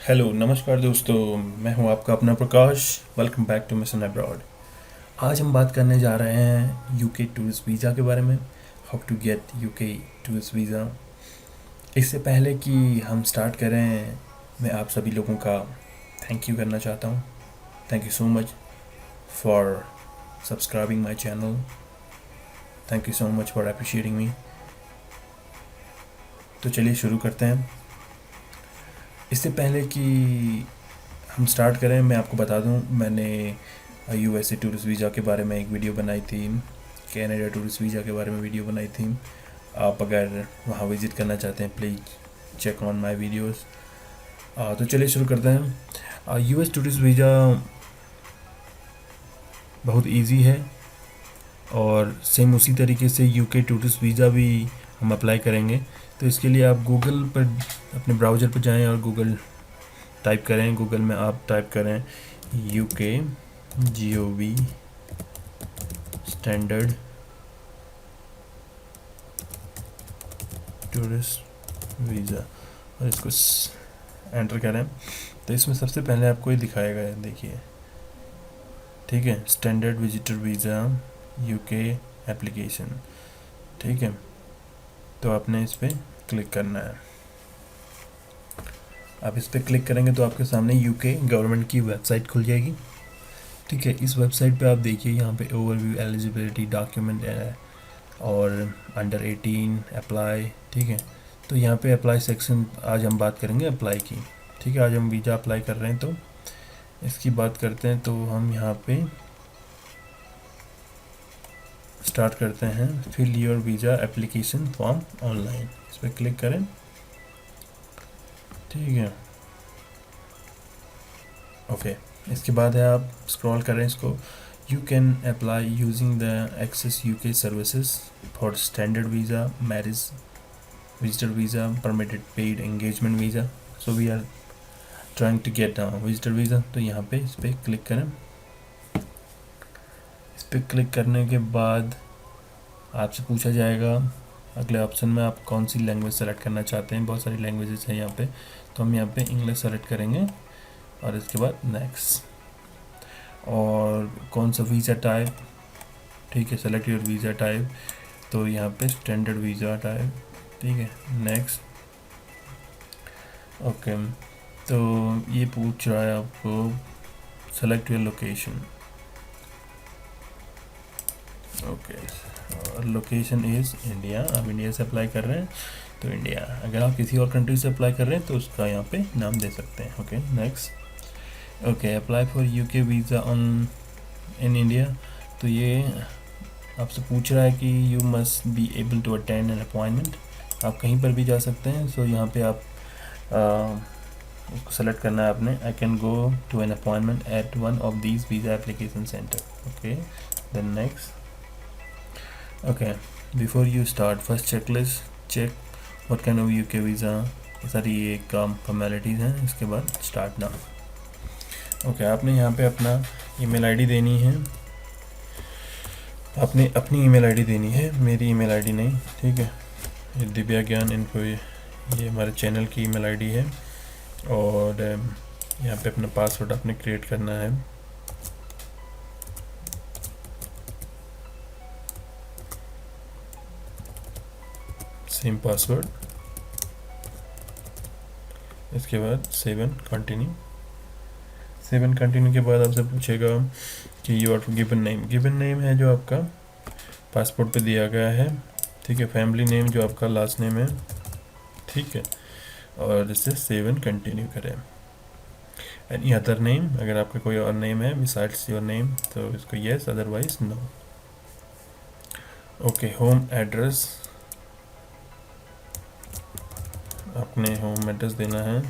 Hello नमस्कार दोस्तों, मैं हूं आपका अपना Prakash. Welcome back to mission abroad. आज हम बात करने जा रहे हैं यूके टूरिस्ट वीज़ा के बारे में। How to get UK tourist visa. इससे पहले कि हम स्टार्ट करें, मैं आप सभी लोगों का थैंक यू करना चाहता हूं। Thank you so much for subscribing my channel. Thank you so much for appreciating मी। तो चलिए शुरू करते हैं। इससे पहले कि हम स्टार्ट करें, मैं आपको बता दूं, मैंने यूएसए टूरिस्ट वीज़ा के बारे में एक वीडियो बनाई थी, कनाडा टूरिस्ट वीज़ा के बारे में वीडियो बनाई थी। आप अगर वहाँ विज़िट करना चाहते हैं, please check on my videos. तो चलिए शुरू करते हैं। यूएस टूरिस्ट वीज़ा बहुत इजी है और सेम उसी तरीके से यूके टूरिस्ट वीज़ा भी हम अप्लाई करेंगे। तो इसके लिए आप गूगल पर, अपने ब्राउज़र पर जाएं और गूगल टाइप करें। गूगल में आप टाइप करें UK GOV standard tourist visa और इसको एंटर करें। तो इसमें सबसे पहले आपको ये दिखाएगा, देखिए, ठीक है, standard visitor visa UK application. ठीक है, तो आपने इस पर क्लिक करना है। आप इस पर क्लिक करेंगे तो आपके सामने यूके गवर्नमेंट की वेबसाइट खुल जाएगी। ठीक है, इस वेबसाइट पे आप देखिए, यहाँ पे ओवरव्यू, एलिजिबिलिटी, डॉक्यूमेंट है और अंडर 18 अप्लाई। ठीक है, तो यहाँ पे अप्लाई सेक्शन आज हम बात करेंगे अप्लाई की। ठीक है, आज हम वीज़ा अप्लाई कर रहे हैं तो इसकी बात करते हैं। तो हम यहाँ पे स्टार्ट करते हैं, fill your visa application form online, इस पर क्लिक करें। ठीक है, ओके। इसके बाद है, आप स्क्रॉल करें इसको। You can apply using the access UK services for standard visa, marriage, visitor visa, permitted paid engagement visa. So we are trying to get visitor visa. तो यहाँ पे इस पर क्लिक करें। इस पर क्लिक करने के बाद आपसे पूछा जाएगा अगले ऑप्शन में आप कौन सी लैंग्वेज सेलेक्ट करना चाहते हैं। बहुत सारी लैंग्वेजेस हैं यहाँ पे, तो हम यहाँ पे इंग्लिश सेलेक्ट करेंगे और इसके बाद नेक्स्ट। और कौन सा वीज़ा टाइप, ठीक है, सेलेक्ट योर वीज़ा टाइप, तो यहाँ पे स्टैंडर्ड वीज़ा टाइप। ठीक है, नेक्स्ट। ओके, तो ये पूछ रहा है आपको select your location. Okay, location is India. आप इंडिया से अप्लाई कर रहे हैं तो इंडिया। अगर आप किसी और कंट्री से अप्लाई कर रहे हैं तो उसका यहाँ पे नाम दे सकते हैं। Okay, next. Okay, apply for UK visa on in India. तो ये आपसे पूछ रहा है कि you must be able to attend an appointment. आप कहीं पर भी जा सकते हैं। सो यहाँ पे आप उसको सेलेक्ट करना है आपने। I can go to an appointment at one of these visa application centre. Okay, then next. Okay, before you start first checklist, check what kind of UK visa. ये सारी ये काम फॉर्मेलिटीज़ हैं। इसके बाद स्टार्ट नाउ। ओके, आपने यहाँ पे अपना ईमेल आईडी देनी है। आपने अपनी ईमेल आईडी देनी है, मेरी ईमेल आईडी नहीं। ठीक है, ये दिव्या ज्ञान इन्फो, ये हमारे चैनल की ईमेल आईडी है। और यहाँ पे अपना पासवर्ड आपने क्रिएट करना है। Same password. इसके बाद save and continue. Save and continue के बाद आपसे पूछेगा कि you are given name. Given name है जो आपका पासपोर्ट पे दिया गया है। ठीक है, फैमिली नेम जो आपका लास्ट नेम है। ठीक है, और इसे सेव एंड कंटिन्यू करें। एनी अदर नेम, अगर आपका कोई और नेम है बिसाइड्स योर नेम तो इसको yes, otherwise no. Okay, home address, अपने होम एड्रेस देना है।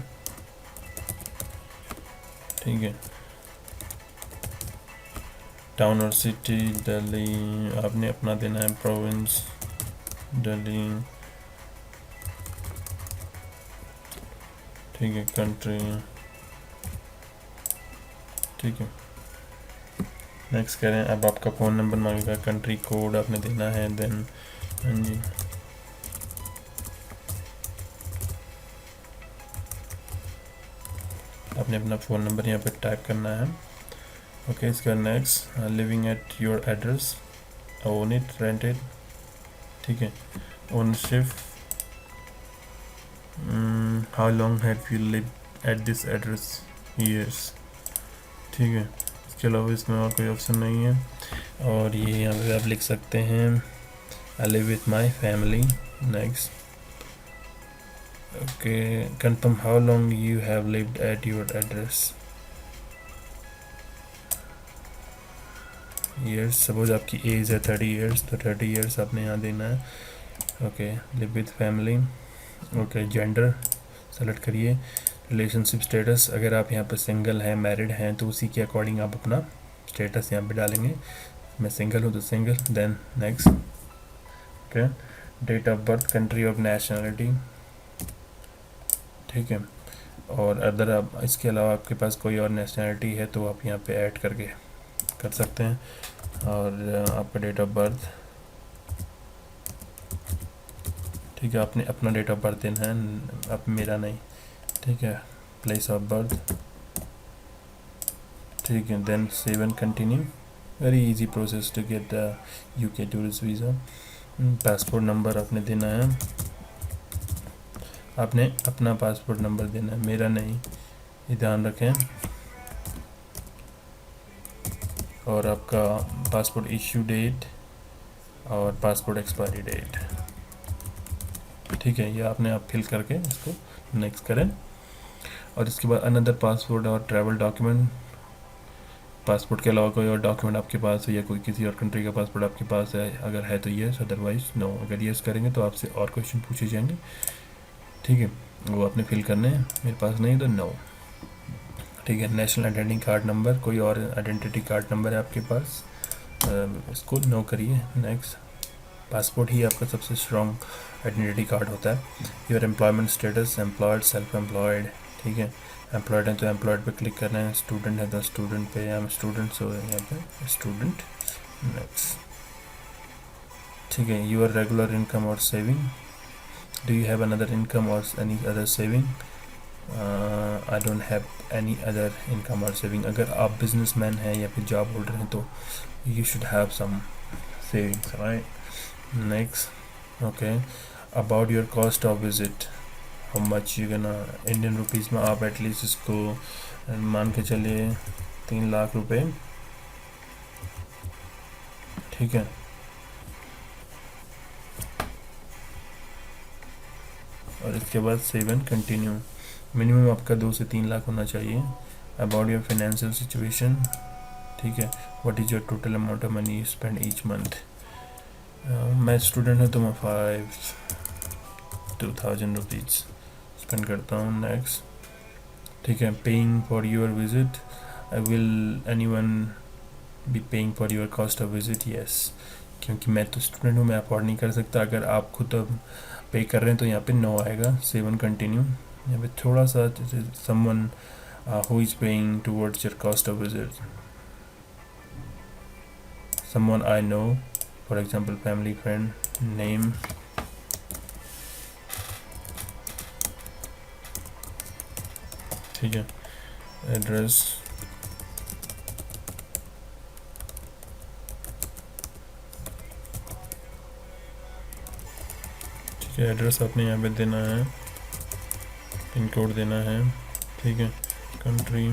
ठीक है, टाउन और सिटी दिल्ली, आपने अपना देना है। प्रोविंस दिल्ली। ठीक है, कंट्री। ठीक है, नेक्स्ट करें। अब आपका फ़ोन नंबर मांगेगा, कंट्री कोड आपने देना है। देन हाँ जी, आपने अपना फ़ोन नंबर यहाँ पे टाइप करना है। ओके, इसका next, living at your address, own it, rented, ठीक है, ownership, how long have you live at this address, years, ठीक है। इसके अलावा इसमें और कोई ऑप्शन नहीं है। और ये यहाँ पे आप लिख सकते हैं I live with my family. Next, okay, confirm how long you have lived at your address, years. Suppose आपकी एज है 30 ईयर्स, तो 30 ईयर्स आपने यहाँ देना है। Okay, live with family. Okay, gender select करिए। रिलेशनशिप स्टेटस, अगर आप यहाँ पर सिंगल हैं, मैरिड हैं, तो उसी के अकॉर्डिंग आप अपना स्टेटस यहाँ पे डालेंगे। मैं सिंगल हूँ तो single. Then next, okay, date of birth, country of nationality, ठीक है। और अदर आप इसके अलावा आपके पास कोई और नेशनलिटी है तो आप यहाँ पे ऐड करके कर सकते हैं। और आपका डेट ऑफ बर्थ, ठीक है, आपने अपना डेट ऑफ बर्थ देना है, आप मेरा नहीं, ठीक है। प्लेस ऑफ बर्थ, ठीक है। Then save and continue. Very easy process to get UK tourist visa. Passport number आपने देना है, आपने अपना पासपोर्ट नंबर देना है, मेरा नहीं, ये ध्यान रखें। और आपका पासपोर्ट इश्यू डेट और पासपोर्ट एक्सपायरी डेट, ठीक है, ये आपने आप फिल करके इसको नेक्स्ट करें। और इसके बाद अनदर पासपोर्ट और ट्रैवल डॉक्यूमेंट, पासपोर्ट के अलावा कोई और डॉक्यूमेंट आपके पास है या कोई किसी और कंट्री का पासपोर्ट आपके पास है, अगर है तो येस, अदरवाइज नो। अगर येस करेंगे तो आपसे और क्वेश्चन पूछे जाएंगे, ठीक है, वो आपने फिल करने हैं। मेरे पास नहीं तो नो, ठीक है। नेशनल आइडेंटिटी कार्ड नंबर, कोई और आइडेंटिटी कार्ड नंबर है आपके पास, इसको नो करिए। नेक्स्ट, पासपोर्ट ही आपका सबसे स्ट्रॉन्ग आइडेंटिटी कार्ड होता है। Your employment status, employed, self employed, ठीक है। एम्प्लॉयड है तो एम्प्लॉयड पे क्लिक करना है, स्टूडेंट है तो स्टूडेंट पे, या स्टूडेंट सो यहाँ पे स्टूडेंट। नेक्स्ट, ठीक है। योर रेगुलर इनकम और saving, do you have another income और any other saving, I don't have any other income और सेविंग। अगर आप बिजनेसमैन हैं या फिर जॉब होल्डर हैं तो you should have some savings, right. Next, okay, about your cost of visit, how much you gonna, Indian rupees में आप एटलीस्ट इसको मान के चलिए 3 लाख रुपए, ठीक है। और इसके बाद सेव एंड कंटिन्यू। मिनिमम आपका 2 से 3 लाख होना चाहिए। अबाउट योर फाइनेंशियल सिचुएशन, ठीक है, what is your total amount of money you spend each month. मैं स्टूडेंट हूँ तो मैं 2,000 रुपीज़ स्पेंड करता हूँ। नेक्स्ट, ठीक है। Paying for your visit, will anyone be paying for your cost of visit, yes, क्योंकि मैं तो स्टूडेंट हूँ, मैं अफोर्ड नहीं कर सकता। अगर आप खुद पे कर रहे हैं तो यहाँ पे नो आएगा। Save and continue. यहाँ पे थोड़ा सा someone who is paying towards your cost of visit, someone I know, for example family friend, name, ठीक है। एड्रेस, ठीक है, एड्रेस आपने यहाँ पे देना है, पिन कोड देना है, ठीक है। कंट्री,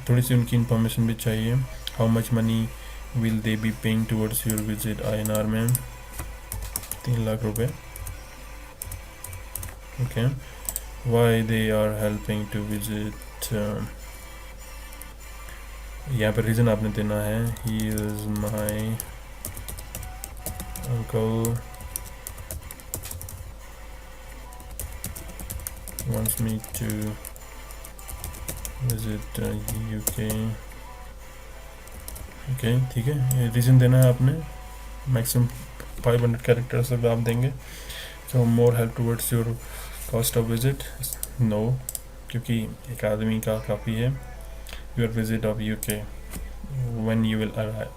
थोड़ी सी उनकी इंफॉर्मेशन भी चाहिए। How much money will they be paying towards your visit, INR में 3 लाख रुपए, okay. Why they are helping to visit, यहाँ पर रीज़न आपने देना है, he is my uncle wants me to visit UK, okay, ठीक है। रीज़न देना है आपने, मैक्सिमम 500 कैरेक्टर्स तक आप देंगे। So more help towards your cost of visit, no, क्योंकि एक आदमी का काफ़ी है। Your visit of UK, when you will arrive,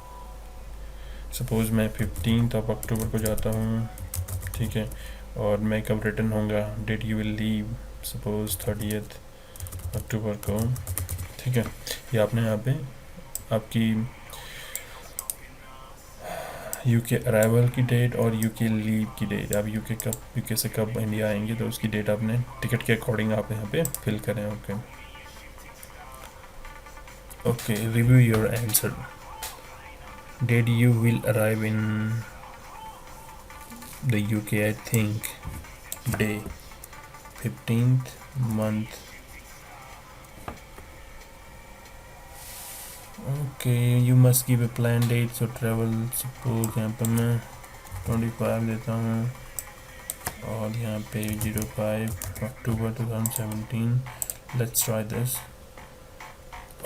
suppose मैं 15 अक्टूबर को जाता हूँ, ठीक है, और मैं कब रिटर्न होऊंगा, date you will leave, suppose 30 October को, ठीक है। ये आपने यहाँ पे आपकी यूके अराइवल की डेट और यूके लीव की डेट, आप यूके से कब इंडिया आएंगे तो उसकी डेट आपने टिकट के अकॉर्डिंग आप यहाँ पे फिल करें। Okay okay, review your answer. Date you will arrive in the UK, I think day 15th month। Okay, you must give a plan date so travel. Suppose यहाँ पर मैं 25 देता हूँ और यहाँ पे 05 October 2017। Let's try this.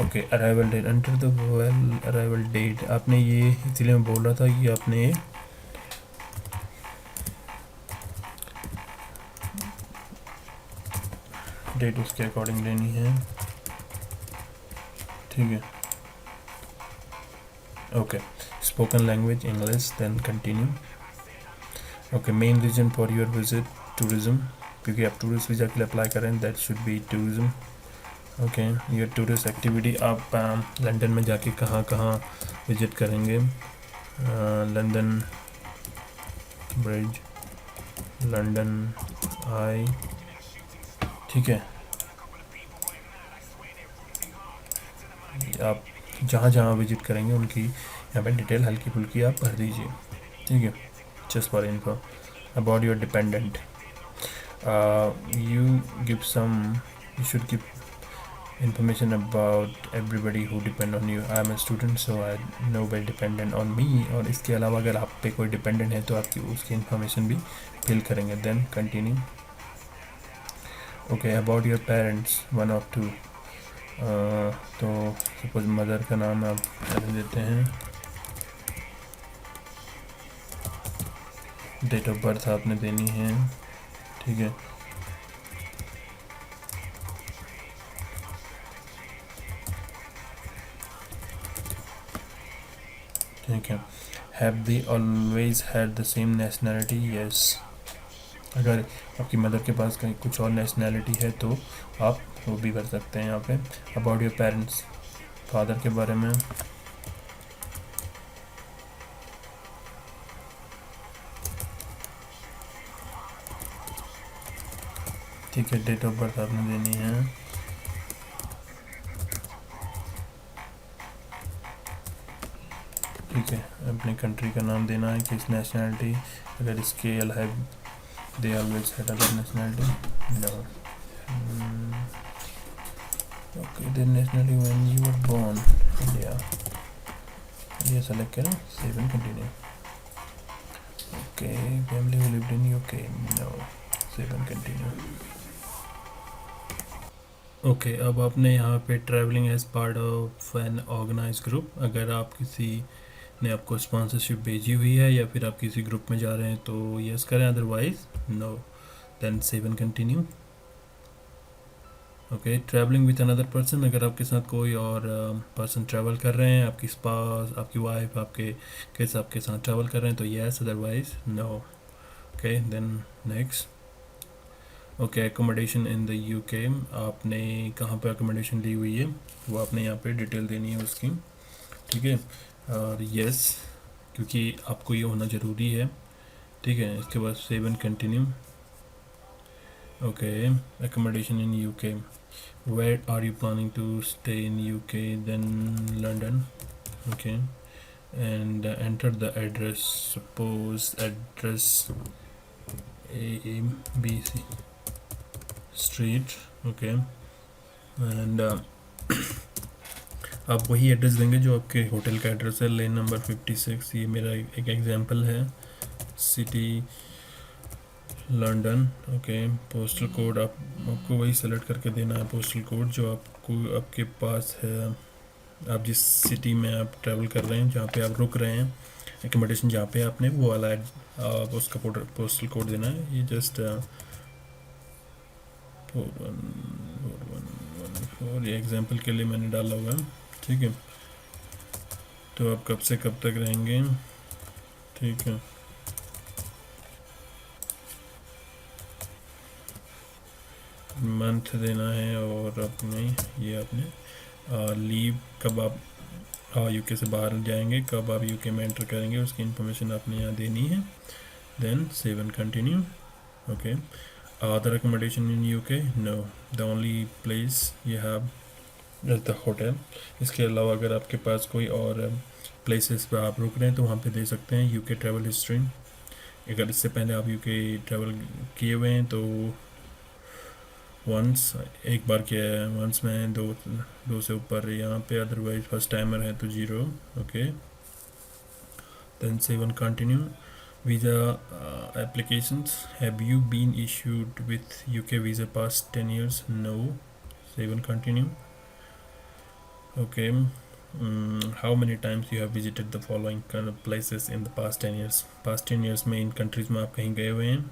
Okay, arrival date enter the well arrival date. आपने ये इसलिए मैं बोल रहा था कि आपने डेट उसके अकॉर्डिंग लेनी है, ठीक है। Okay, spoken language English, then continue. Okay, main reason for your visit tourism, क्योंकि आप टूरिस्ट वीज़ा के लिए अप्लाई करें, that should be tourism. Okay, your tourist activity, आप लंदन में जाके कहाँ कहाँ विजिट करेंगे। लंदन ब्रिज, लंदन आई, ठीक है। आप जहाँ जहाँ विजिट करेंगे उनकी यहाँ पे डिटेल हल्की फुल्की आप भर दीजिए, ठीक है। Just for info about your dependent, you should give information about everybody who depend on you. I am a student so I nobody dependent on me। और इसके अलावा अगर आप पे कोई डिपेंडेंट है तो आपकी उसकी इन्फॉर्मेशन भी फिल करेंगे। Then continue. Okay, about your parents 1 or 2। तो सपोज मदर का नाम आप देते हैं, डेट ऑफ बर्थ आपने देनी है, ठीक है। ठीक है, have they always had the same nationality, yes. अगर आपकी मदर के पास कहीं कुछ और नेशनैलिटी है तो आप वो भी कर सकते हैं यहाँ पे। अबाउट योर पेरेंट्स, फादर के बारे में, ठीक है। डेट ऑफ बर्थ आपने देनी है, ठीक है। अपने कंट्री का नाम देना है, किस नेशनैलिटी, अगर इसके अलावा they always had other nationality, no. Okay, then nationality when you were born, India, ये सेलेक्ट करें, save and continue. Okay, family who lived in UK, no, save and continue. Okay, अब आपने यहाँ पे travelling as part of an organise group, अगर आप किसी ने आपको स्पॉन्सरशिप भेजी हुई है या फिर आप किसी ग्रुप में जा रहे हैं तो यस करें, otherwise no, then save and continue. Okay, travelling with another person, अगर आपके साथ कोई और पर्सन ट्रैवल कर रहे हैं, आपकी स्पाउस, आपकी वाइफ, आपके किड्स आपके साथ ट्रैवल कर रहे हैं तो yes, otherwise no. Okay, then next. Okay, accommodation in the UK, आपने कहाँ पे एकोमोडेशन ली हुई है वो आपने यहाँ पे डिटेल देनी है उसकी, ठीक है। और यस, क्योंकि आपको ये होना ज़रूरी है, ठीक है। इसके बाद save and continue. Okay, accommodation in UK, where are you planning to stay in UK, then London, okay. And enter the address, suppose address ABC street, okay. And आप वही एड्रेस देंगे जो आपके होटल का एड्रेस है, lane number 56। ये मेरा एक एग्जांपल है, city London, okay. Postal code आपको वही सेलेक्ट करके देना है, पोस्टल कोड जो आपके पास है, आप जिस सिटी में आप ट्रैवल कर रहे हैं, जहाँ पे आप रुक रहे हैं, एकोमोडेशन जहाँ पे आपने वो वाला उसका पोस्टल कोड देना है। ये जस्ट 4114 ये एग्जांपल के लिए मैंने डाला हुआ है, ठीक है। तो आप कब से कब तक रहेंगे, ठीक है। मंथ देना है और अपने ये अपने लीव कब आप यूके से बाहर जाएंगे, कब आप यूके में एंटर करेंगे, उसकी इन्फॉर्मेशन आपने यहाँ देनी है. Then save and continue. Okay. The recommendation in UK? No. The only place you have is the hotel. इसके अलावा अगर आपके पास कोई और प्लेसेस पे आप रुक रहे हैं तो वहाँ पे दे सकते हैं यूके ट्रैवल हिस्ट्री. अगर इससे पहले आप यूके ट्रैवल किए हुए हैं तो वंस एक बार किया है, वंस में दो से ऊपर यहाँ पे, अदरवाइज फर्स्ट टाइमर है तो 0. Okay. Then save and continue. Visa applications. Have you been issued with UK visa past 10 years? No. Save and continue. Okay. How many times you have visited the following kind of places in the past 10 years? Past 10 years में इन countries में आप कहीं गए हुए हैं.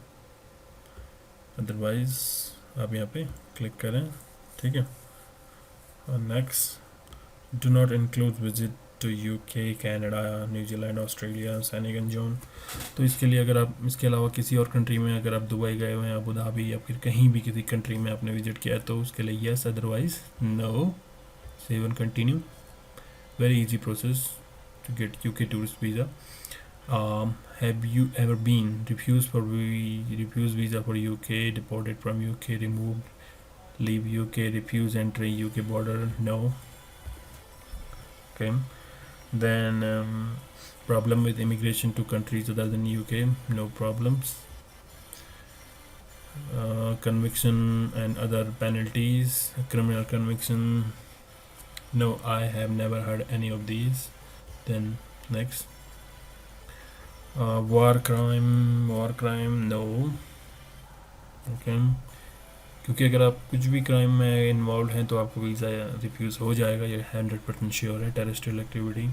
Otherwise आप यहाँ पे click करें. ठीक है. Next. Do not include visit to UK, Canada, New Zealand, Australia, सैनिक एंड जोन. तो इसके लिए अगर आप इसके अलावा किसी और कंट्री में अगर आप दुबई गए हुए हैं, अबू धाबी या फिर कहीं भी किसी कंट्री में आपने विजिट किया है तो उसके लिए yes, otherwise no. Save and continue. Very easy process to get UK tourist visa. Have you ever been refuse visa for UK, deported from UK, removed, leave UK, refuse entry UK border? No. Okay. Then problem with immigration to countries other than UK? No problems. Conviction and other penalties, criminal conviction? No, I have never heard any of these. Then next. War crime? No. Okay. क्योंकि अगर आप कुछ भी crime में involve हैं तो आपको visa refuse हो जाएगा, ये 100% श्योर है. Terrorist activity?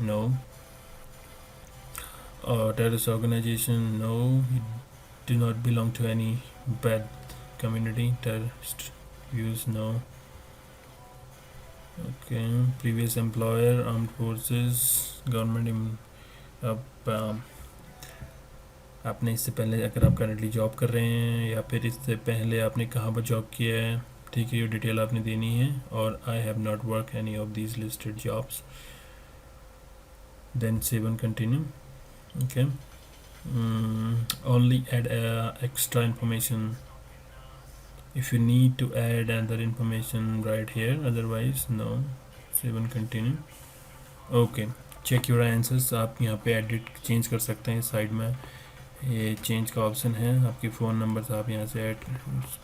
No. Terrorist organisation? No. Do not belong to any bad community. Terrorist views? No. Okay. Previous employer? Armed forces, government. अब आपने इससे पहले अगर आप करंटली जॉब कर रहे हैं या फिर इससे पहले आपने कहाँ पर जॉब किया है, ठीक है, ये डिटेल आपने देनी है. और I have not work any of these listed jobs. Then save and continue. Okay. Only add extra information. If you need to add other information right here, otherwise no. Save and continue. Okay. Check your answers. आप यहाँ पे edit change कर सकते हैं. Side में ये change का option है. आपके फ़ोन नंबर आप यहाँ से ऐड,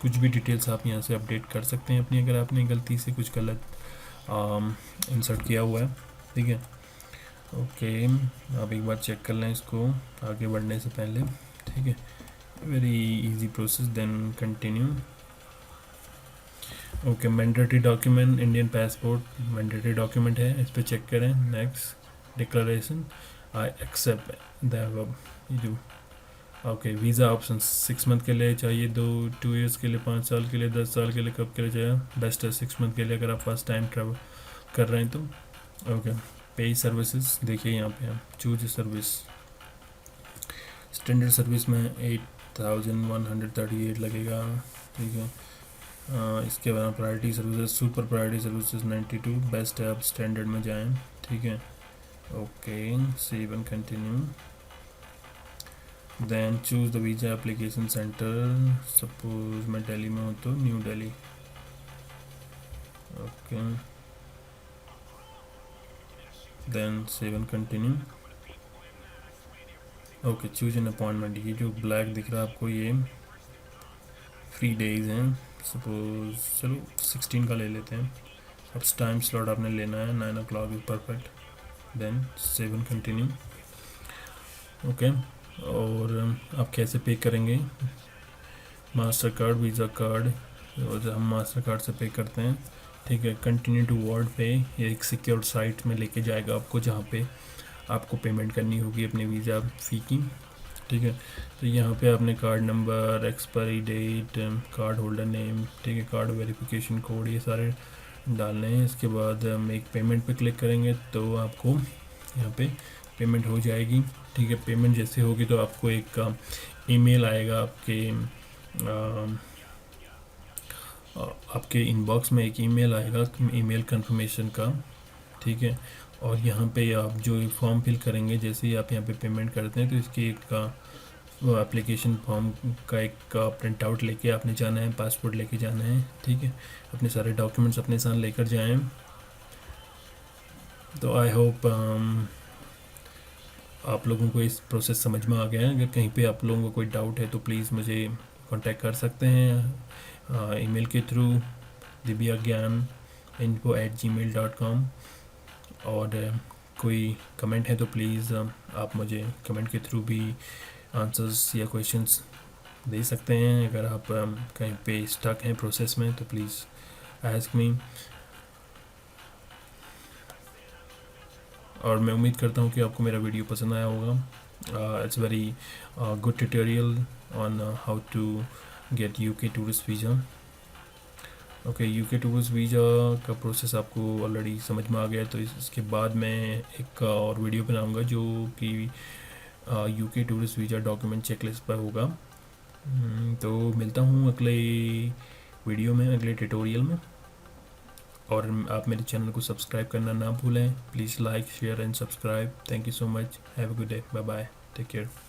कुछ भी डिटेल्स आप यहाँ से अपडेट कर सकते हैं अपनी, अगर आपने गलती से कुछ गलत इंसर्ट किया हुआ है. ठीक है. ओके. आप एक बार चेक कर लें इसको आगे बढ़ने से पहले. ठीक है. Very easy process. Then continue. Okay. Mandatory document, Indian passport mandatory document है, इस पर चेक करें. Next. Declaration. I accept the. Okay. Visa option 6 month के लिए चाहिए, 2 ईयर्स के लिए, 5 साल के लिए, 10 साल के लिए, कब के लिए चाहिए? बेस्ट है 6 मंथ के लिए अगर आप फर्स्ट टाइम ट्रैवल कर रहे हैं तो. ओके. पे सर्विसेज देखिए यहाँ पे हम चूज सर्विस. स्टैंडर्ड सर्विस में 8138 लगेगा. ठीक है. इसके बाद priority services, super priority services 92. Best है आप स्टैंडर्ड में जाएँ. ठीक है. Okay. Save and continue. Then choose the visa application center. Suppose मैं दिल्ली में हूँ तो new Delhi. Okay. Then save and continue. Okay. choose an appointment. ये जो ब्लैक दिख रहा है आपको ये फ्री डेज हैं. सपोज चलो 16 का ले लेते हैं. अब टाइम स्लॉट आपने लेना है 9 o'clock is perfect. Then save and continue. Okay. और आप कैसे पे करेंगे? मास्टर कार्ड, वीज़ा कार्ड, और हम मास्टर कार्ड से पे करते हैं. ठीक है. कंटिन्यू टू वर्ल्ड पे. ये एक सिक्योर साइट में लेके जाएगा आपको जहाँ पे आपको पेमेंट करनी होगी अपने वीज़ा फ़ी की. ठीक है. तो यहाँ पे आपने card number, expiry date, card holder name, ठीक है, कार्ड वेरिफिकेशन कोड, ये सारे डालने हैं. इसके बाद हम एक पेमेंट पे क्लिक करेंगे तो आपको यहाँ पे पेमेंट हो जाएगी. ठीक है. पेमेंट जैसे होगी तो आपको एक ईमेल आएगा आपके आपके इनबॉक्स में एक ईमेल आएगा, ईमेल कंफर्मेशन का, ठीक है। और यहाँ पे आप जो फॉर्म फिल करेंगे, जैसे ही आप यहाँ पे पेमेंट करते हैं तो इसकी एक वो एप्लीकेशन फॉर्म का एक प्रिंट आउट लेके आपने जाना है, पासपोर्ट लेके जाना है, ठीक है। अपने सारे डॉक्यूमेंट्स अपने साथ लेकर जाएं। तो आई होप आप लोगों को इस प्रोसेस समझ में आ गया है। अगर कहीं पे आप लोगों को कोई डाउट है तो प्लीज़ मुझे कांटेक्ट कर सकते हैं ईमेल के थ्रू, dibyagyan@gmail.com। और कोई कमेंट है तो प्लीज़ आप मुझे कमेंट के थ्रू भी आंसर्स या क्वेश्चंस दे सकते हैं। अगर आप कहीं पे स्टक हैं प्रोसेस में तो प्लीज़ आस्क मी। और मैं उम्मीद करता हूँ कि आपको मेरा वीडियो पसंद आया होगा। It's very good tutorial on how to get UK tourist visa. Okay, UK tourist visa का प्रोसेस आपको ऑलरेडी समझ में आ गया है। तो इसके बाद मैं एक और वीडियो बनाऊंगा जो कि UK tourist visa document checklist पर होगा। तो मिलता हूँ अगले वीडियो में, अगले ट्यूटोरियल में। और आप मेरे चैनल को सब्सक्राइब करना ना भूलें। Please like, share and subscribe. Thank you so much. Have a good day. Bye bye. Take care.